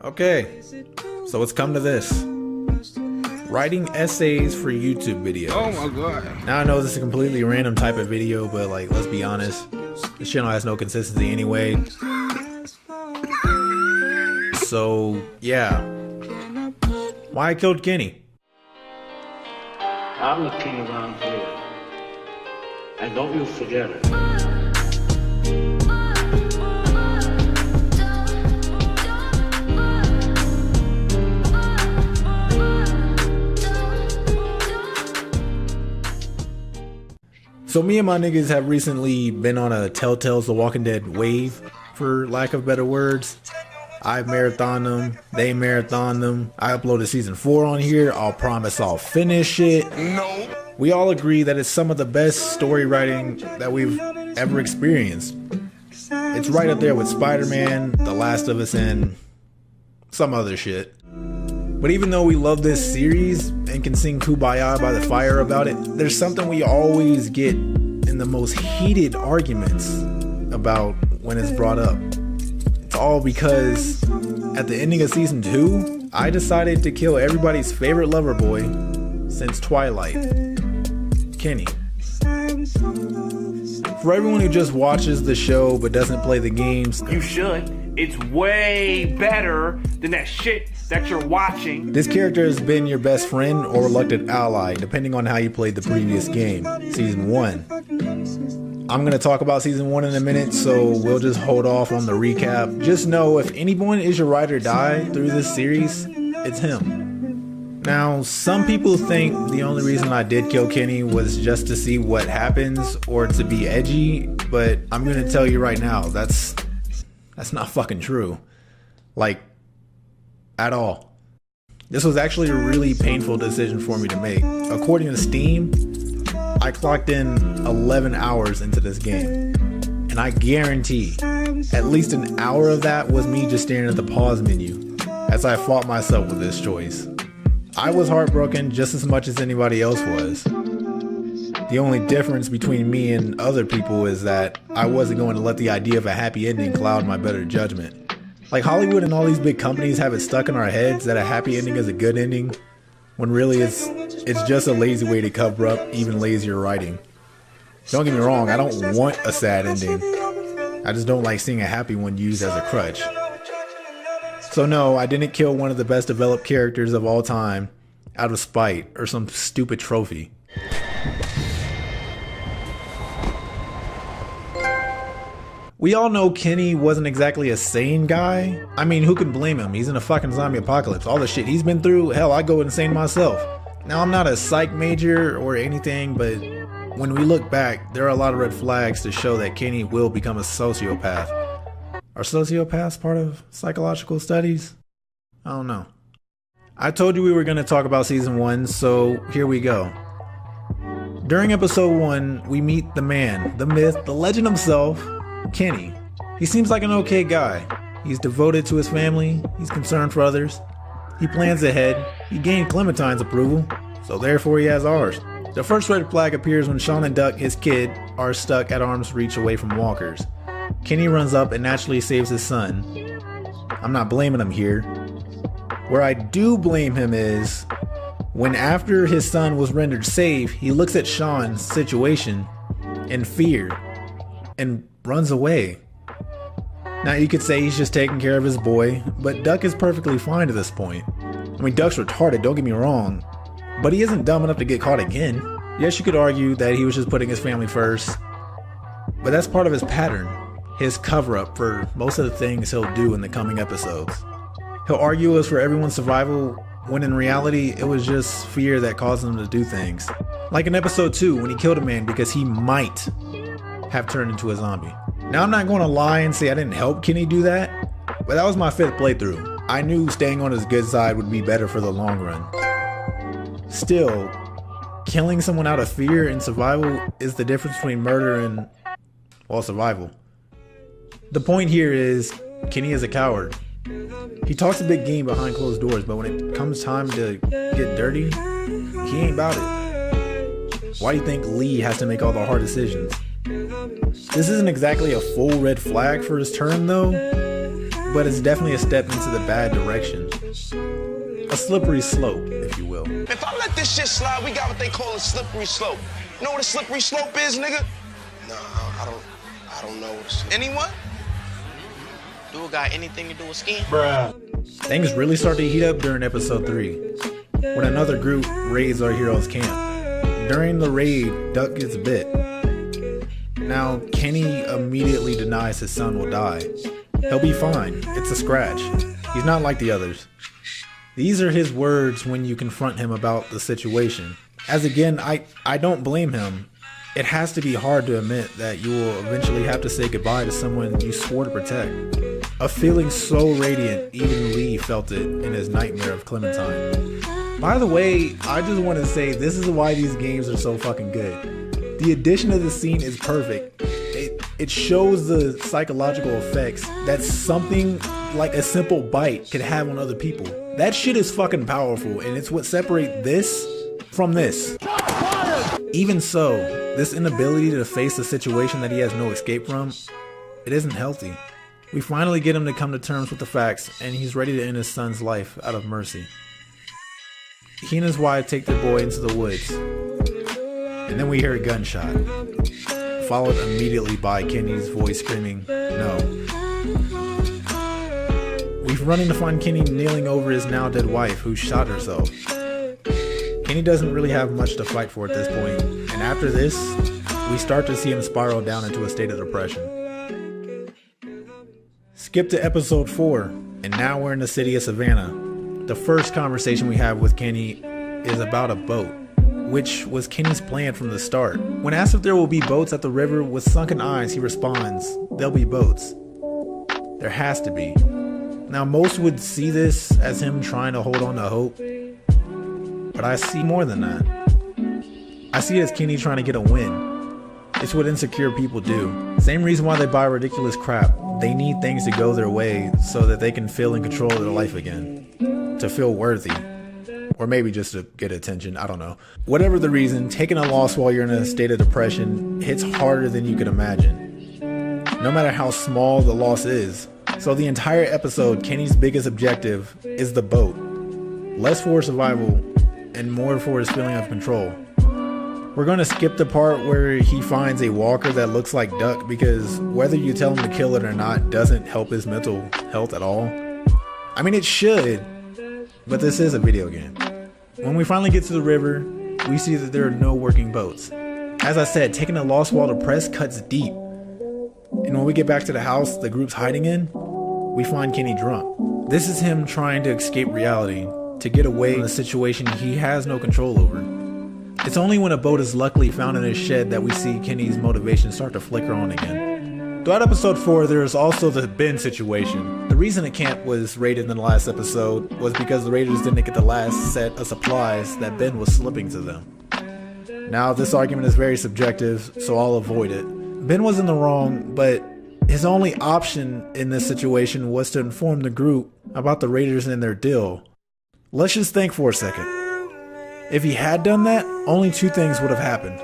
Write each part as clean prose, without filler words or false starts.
Okay, so it's come to this. Writing essays for YouTube videos. Oh my god. Now I know this is a completely random type of video, but like, let's be honest. This channel has no consistency anyway. So, yeah. Why I killed Kenny? I'm the king around here. And don't you forget it. So me and my niggas have recently been on a Telltale's The Walking Dead wave, for lack of better words. I've marathoned them, they marathoned them. I uploaded season 4 on here. I'll promise I'll finish it. No. We all agree that it's some of the best story writing that we've ever experienced. It's right up there with Spider-Man, The Last of Us, and some other shit. But even though we love this series and can sing Kumbaya by the fire about it, there's something we always get in the most heated arguments about when it's brought up. It's all because at the ending of season 2, I decided to kill everybody's favorite lover boy since Twilight, Kenny. For everyone who just watches the show but doesn't play the games, you should. It's way better than that shit that you're watching. This character has been your best friend or reluctant ally, depending on how you played the previous game, season 1. I'm going to talk about season 1 in a minute, so we'll just hold off on the recap. Just know if anyone is your ride or die through this series, it's him. Now, some people think the only reason I did kill Kenny was just to see what happens or to be edgy, but I'm going to tell you right now, that's not fucking true. Like, at all. This was actually a really painful decision for me to make. According to Steam, I clocked in 11 hours into this game. And I guarantee at least an hour of that was me just staring at the pause menu as I fought myself with this choice. I was heartbroken just as much as anybody else was. The only difference between me and other people is that I wasn't going to let the idea of a happy ending cloud my better judgment. Like Hollywood and all these big companies have it stuck in our heads that a happy ending is a good ending, when really it's just a lazy way to cover up even lazier writing. Don't get me wrong, I don't want a sad ending. I just don't like seeing a happy one used as a crutch. So no, I didn't kill one of the best developed characters of all time out of spite or some stupid trophy. We all know Kenny wasn't exactly a sane guy. I mean, who can blame him? He's in a fucking zombie apocalypse. All the shit he's been through, hell, I go insane myself. Now, I'm not a psych major or anything, but when we look back, there are a lot of red flags to show that Kenny will become a sociopath. Are sociopaths part of psychological studies? I don't know. I told you we were going to talk about season 1, so here we go. During episode 1, we meet the man, the myth, the legend himself, Kenny. He seems like an okay guy. He's devoted to his family, he's concerned for others, he plans ahead, he gained Clementine's approval, so therefore he has ours. The first red flag appears when Sean and Duck, his kid, are stuck at arm's reach away from walkers. Kenny runs up and naturally saves his son. I'm not blaming him here. Where I do blame him is when after his son was rendered safe, he looks at Sean's situation in fear and runs away. Now you could say he's just taking care of his boy, but Duck is perfectly fine to this point. I mean, Duck's retarded, don't get me wrong, but he isn't dumb enough to get caught again. Yes, you could argue that he was just putting his family first, but that's part of his pattern, his cover-up for most of the things he'll do in the coming episodes. He'll argue it was for everyone's survival, when in reality, it was just fear that caused him to do things. Like in episode 2, when he killed a man because he might have turned into a zombie. Now I'm not going to lie and say I didn't help Kenny do that, but that was my 5th playthrough. I knew staying on his good side would be better for the long run. Still, killing someone out of fear and survival is the difference between murder and, well, survival. The point here is, Kenny is a coward. He talks a big game behind closed doors, but when it comes time to get dirty, he ain't about it. Why do you think Lee has to make all the hard decisions? This isn't exactly a full red flag for his turn though. but it's definitely a step into the bad direction. A slippery slope, if you will. If I let this shit slide, we got what they call a slippery slope. You know what a slippery slope is, nigga? No, I don't know what it's. Anyone? Do it got anything to do with skin? Things really start to heat up during episode 3, when another group raids our hero's camp. During the raid, Duck gets bit. Now, Kenny immediately denies his son will die. He'll be fine, it's a scratch. He's not like the others. These are his words when you confront him about the situation. As again, I don't blame him. It has to be hard to admit that you will eventually have to say goodbye to someone you swore to protect. A feeling so radiant, even Lee felt it in his nightmare of Clementine. By the way, I just want to say this is why these games are so fucking good. The addition of the scene is perfect. It shows the psychological effects that something like a simple bite could have on other people. That shit is fucking powerful, and it's what separates this from this. Even so, this inability to face a situation that he has no escape from, it isn't healthy. We finally get him to come to terms with the facts, and he's ready to end his son's life out of mercy. He and his wife take their boy into the woods, and then we hear a gunshot, followed immediately by Kenny's voice screaming, "No." We run in to find Kenny kneeling over his now dead wife, who shot herself. Kenny doesn't really have much to fight for at this point, and after this, we start to see him spiral down into a state of depression. Skip to episode 4, and now we're in the city of Savannah. The first conversation we have with Kenny is about a boat, which was Kenny's plan from the start. When asked if there will be boats at the river, with sunken eyes, he responds, "There'll be boats." There has to be. Now, most would see this as him trying to hold on to hope, but I see more than that. I see it as Kenny trying to get a win. It's what insecure people do. Same reason why they buy ridiculous crap. They need things to go their way so that they can feel in control of their life again. To feel worthy. Or maybe just to get attention, I don't know. Whatever the reason, taking a loss while you're in a state of depression hits harder than you could imagine. No matter how small the loss is. So the entire episode, Kenny's biggest objective is the boat. Less for survival and more for his feeling of control. We're going to skip the part where he finds a walker that looks like Duck, because whether you tell him to kill it or not doesn't help his mental health at all. I mean, it should, but this is a video game. When we finally get to the river, we see that there are no working boats. As I said, taking a loss while depressed cuts deep. And when we get back to the house the group's hiding in, we find Kenny drunk. This is him trying to escape reality, to get away from a situation he has no control over. It's only when a boat is luckily found in his shed that we see Kenny's motivation start to flicker on again. Throughout episode 4, there is also the Ben situation. The reason the camp was raided in the last episode was because the raiders didn't get the last set of supplies that Ben was slipping to them. Now, this argument is very subjective, so I'll avoid it. Ben was in the wrong, but his only option in this situation was to inform the group about the raiders and their deal. Let's just think for a second. If he had done that, only two things would have happened.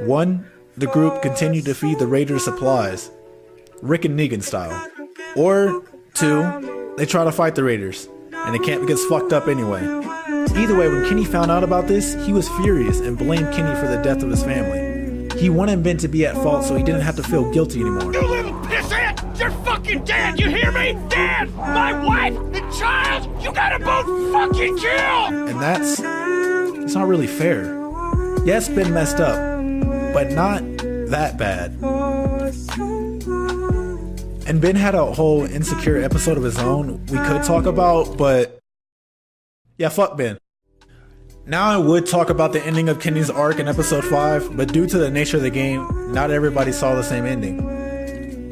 One, the group continued to feed the raiders supplies, Rick and Negan style. Or two, they try to fight the raiders, and the camp gets fucked up anyway. Either way, when Kenny found out about this, he was furious and blamed Kenny for the death of his family. He wanted Ben to be at fault so he didn't have to feel guilty anymore. You little pissant! You're fucking dead! You hear me? Dead! My wife and child! You gotta both fucking kill! And it's not really fair. Yes, Ben messed up, but not that bad. And Ben had a whole insecure episode of his own we could talk about, but yeah, fuck Ben. Now I would talk about the ending of Kenny's arc in episode 5, but due to the nature of the game, not everybody saw the same ending.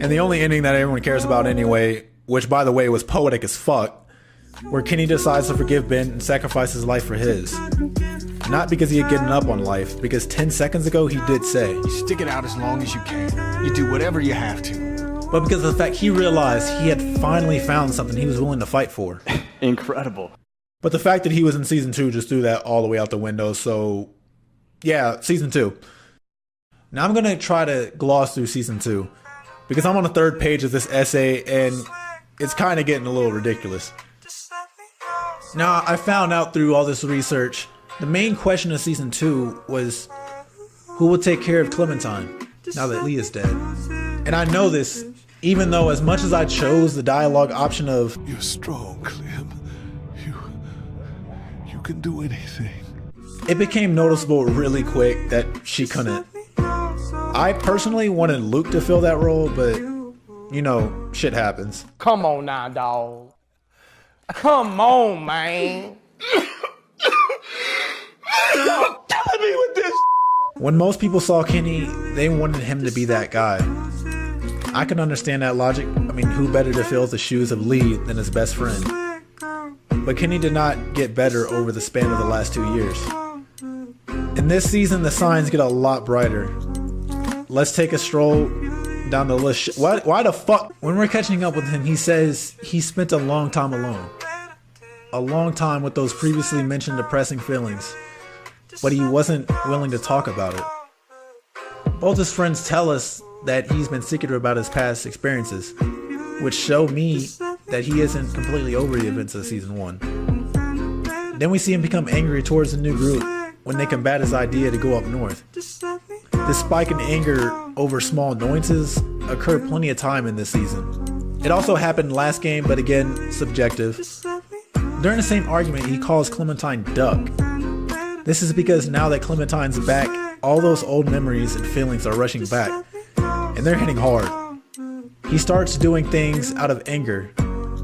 And the only ending that everyone cares about anyway, which by the way was poetic as fuck, where Kenny decides to forgive Ben and sacrifice his life for his. Not because he had given up on life, because 10 seconds ago he did say, "You stick it out as long as you can. You do whatever you have to." but because of the fact he realized he had finally found something he was willing to fight for. Incredible. But the fact that he was in season 2 just threw that all the way out the window. So yeah, season 2. Now I'm going to try to gloss through season 2 because I'm on the 3rd page of this essay, and it's kind of getting a little ridiculous. Now, I found out through all this research, the main question of season 2 was who will take care of Clementine now that Leah's dead. And I know this, even though as much as I chose the dialogue option of "You're strong, Clem. You can do anything," it became noticeable really quick that she couldn't. I personally wanted Luke to fill that role, but you know, shit happens. Come on now, dawg. Come on, man. Y'all killing me with this. When most people saw Kenny, they wanted him to be that guy. I can understand that logic. I mean, who better to fill the shoes of Lee than his best friend? But Kenny did not get better over the span of the last 2 years. In this season, the signs get a lot brighter. Let's take a stroll down the list. Why the fuck? When we're catching up with him, he says he spent a long time alone. A long time with those previously mentioned depressing feelings. But he wasn't willing to talk about it. Both his friends tell us that he's been secretive about his past experiences, which show me that he isn't completely over the events of season 1. Then we see him become angry towards the new group when they combat his idea to go up north. This spike in anger over small annoyances occurred plenty of time in this season. It also happened last game, but again, subjective. During the same argument, he calls Clementine Duck. This is because now that Clementine's back, all those old memories and feelings are rushing back, and they're hitting hard. He starts doing things out of anger.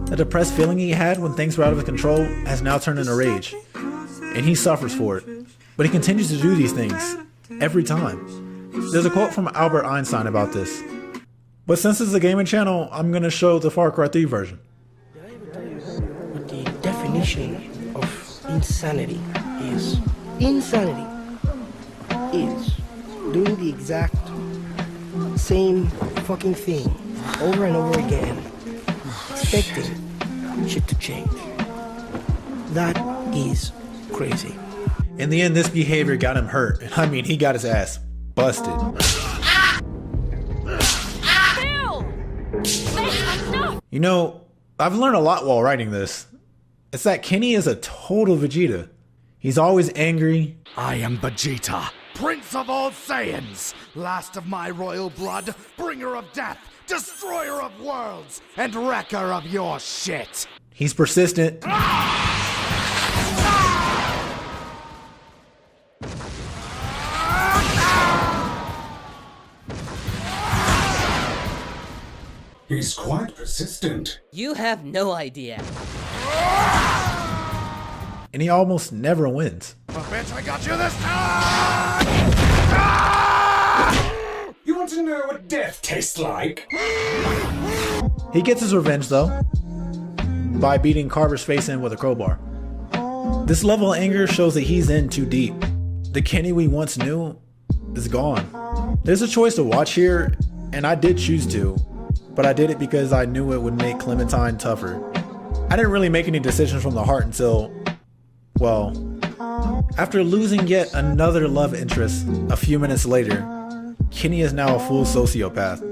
The depressed feeling he had when things were out of control has now turned into rage, and he suffers for it. But he continues to do these things every time. There's a quote from Albert Einstein about this. But since it's a gaming channel, I'm going to show the Far Cry 3 version. What the definition of insanity is. Insanity is doing the exact same fucking thing over and over again, expecting shit to change. That is crazy. In the end, this behavior got him hurt. I mean, he got his ass busted. You know, I've learned a lot while writing this. It's that Kenny is a total Vegeta. He's always angry. I am Vegeta, Prince of all Saiyans, last of my royal blood, bringer of death, destroyer of worlds, and wrecker of your shit. He's persistent. He's quite persistent. You have no idea. And he almost never wins. But bitch, I got you this time! You want to know what death tastes like? He gets his revenge though, by beating Carver's face in with a crowbar. This level of anger shows that he's in too deep. The Kenny we once knew is gone. There's a choice to watch here, and I did choose to, but I did it because I knew it would make Clementine tougher. I didn't really make any decisions from the heart until, well, after losing yet another love interest a few minutes later, Kenny is now a full sociopath,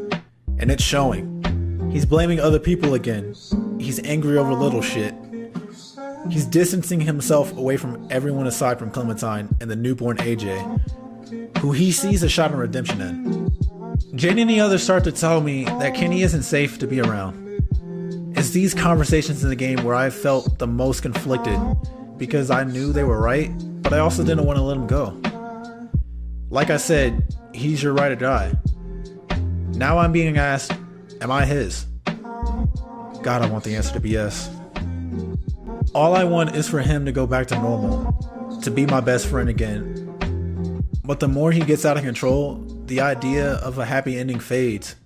and it's showing. He's blaming other people again. He's angry over little shit. He's distancing himself away from everyone aside from Clementine and the newborn AJ, who he sees a shot of redemption in. Jane and the others start to tell me that Kenny isn't safe to be around. It's these conversations in the game where I felt the most conflicted, because I knew they were right, but I also didn't want to let him go. Like I said, he's your ride or die. Now I'm being asked, am I his? God, I want the answer to be yes. All I want is for him to go back to normal, to be my best friend again. But the more he gets out of control, the idea of a happy ending fades.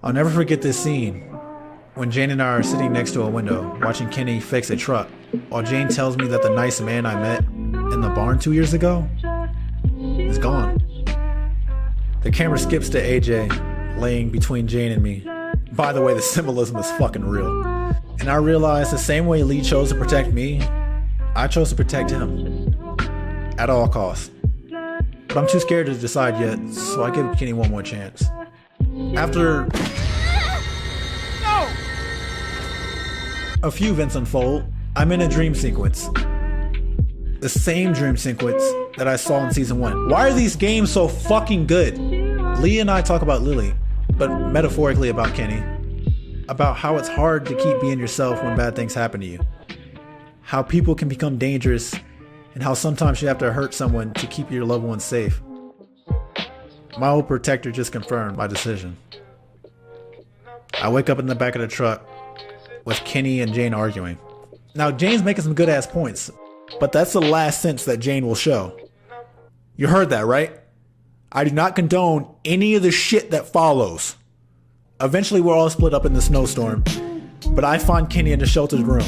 I'll never forget this scene when Jane and I are sitting next to a window watching Kenny fix a truck, while Jane tells me that the nice man I met in the barn 2 years ago is gone. The camera skips to AJ laying between Jane and me. By the way, the symbolism is fucking real. And I realized the same way Lee chose to protect me, I chose to protect him. At all costs. But I'm too scared to decide yet, so I give Kenny one more chance. After... No! A few events unfold. I'm in a dream sequence. The same dream sequence that I saw in season 1. Why are these games so fucking good? Lee and I talk about Lily, but metaphorically about Kenny. About how it's hard to keep being yourself when bad things happen to you. How people can become dangerous, and how sometimes you have to hurt someone to keep your loved ones safe. My old protector just confirmed my decision. I wake up in the back of the truck with Kenny and Jane arguing. Now Jane's making some good ass points, but that's the last sense that Jane will show. You heard that, right? I do not condone any of the shit that follows. Eventually we're all split up in the snowstorm, but I find Kenny in the sheltered room.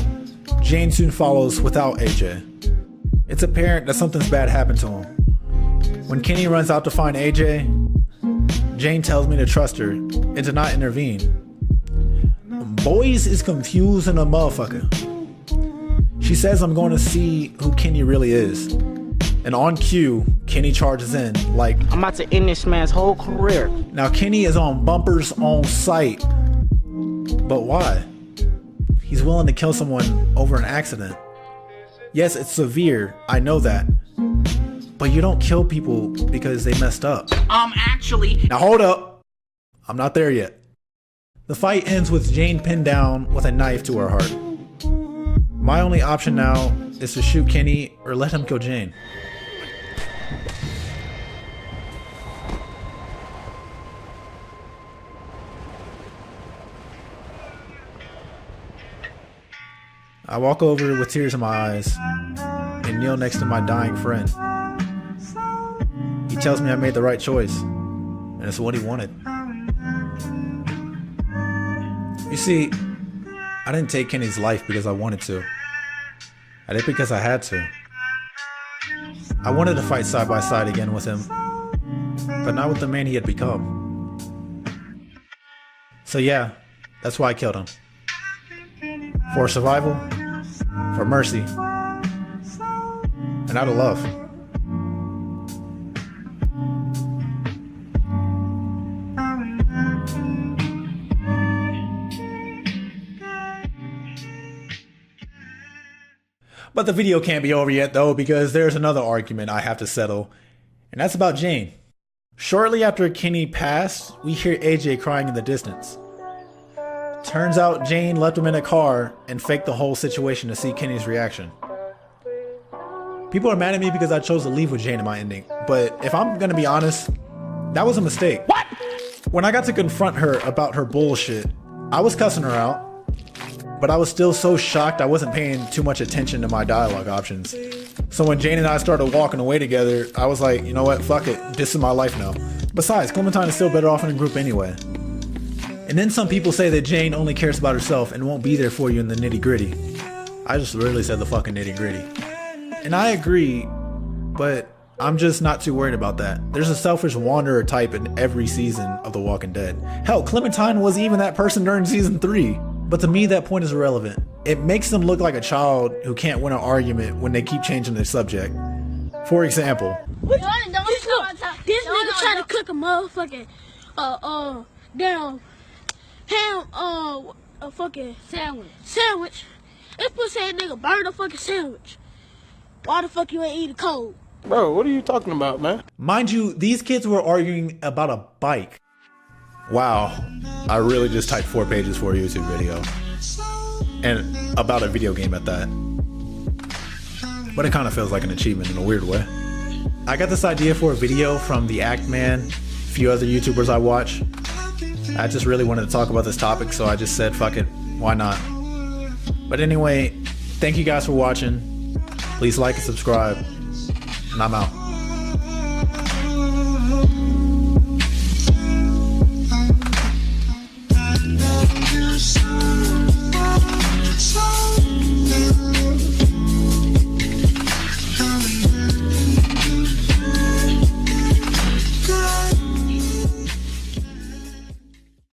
Jane soon follows without AJ. It's apparent that something's bad happened to him. When Kenny runs out to find AJ, Jane tells me to trust her and to not intervene. Boys is confusing a motherfucker. She says I'm going to see who Kenny really is. And on cue, Kenny charges in like, I'm about to end this man's whole career. Now Kenny is on bumpers on sight. But why? He's willing to kill someone over an accident. Yes, it's severe, I know that. But you don't kill people because they messed up. Actually... Now hold up. I'm not there yet. The fight ends with Jane pinned down with a knife to her heart. My only option now is to shoot Kenny or let him kill Jane. I walk over with tears in my eyes and kneel next to my dying friend. He tells me I made the right choice, and it's what he wanted. You see, I didn't take Kenny's life because I wanted to. I did it because I had to. I wanted to fight side by side again with him, but not with the man he had become. So yeah, that's why I killed him. For survival, for mercy, and out of love. But the video can't be over yet though, because there's another argument I have to settle, and that's about Jane. Shortly after Kenny passed, we hear AJ crying in the distance. Turns out Jane left him in a car and faked the whole situation to see Kenny's reaction. People are mad at me because I chose to leave with Jane in my ending, but if I'm gonna be honest, that was a mistake. What? When I got to confront her about her bullshit, I was cussing her out, but I was still so shocked I wasn't paying too much attention to my dialogue options. So when Jane and I started walking away together, I was like, you know what, fuck it, this is my life now. Besides, Clementine is still better off in a group anyway. And then some people say that Jane only cares about herself and won't be there for you in the nitty gritty. I just literally said the fucking nitty gritty. And I agree, but I'm just not too worried about that. There's a selfish wanderer type in every season of The Walking Dead. Hell, Clementine was even that person during season 3. But to me, that point is irrelevant. It makes them look like a child who can't win an argument when they keep changing their subject. For example, This nigga trying to cook a motherfucking damn ham a fucking sandwich. This pussy ass nigga burned a fucking sandwich. Why the fuck you ain't eat it cold? Bro, what are you talking about, man? mind you, these kids were arguing about a bike. Wow, I really just typed 4 pages for a YouTube video. And about a video game at that. But it kind of feels like an achievement in a weird way. I got this idea for a video from the Act Man, a few other YouTubers I watch. I just really wanted to talk about this topic, so I just said, fuck it, why not? But anyway, thank you guys for watching. Please like and subscribe, and I'm out.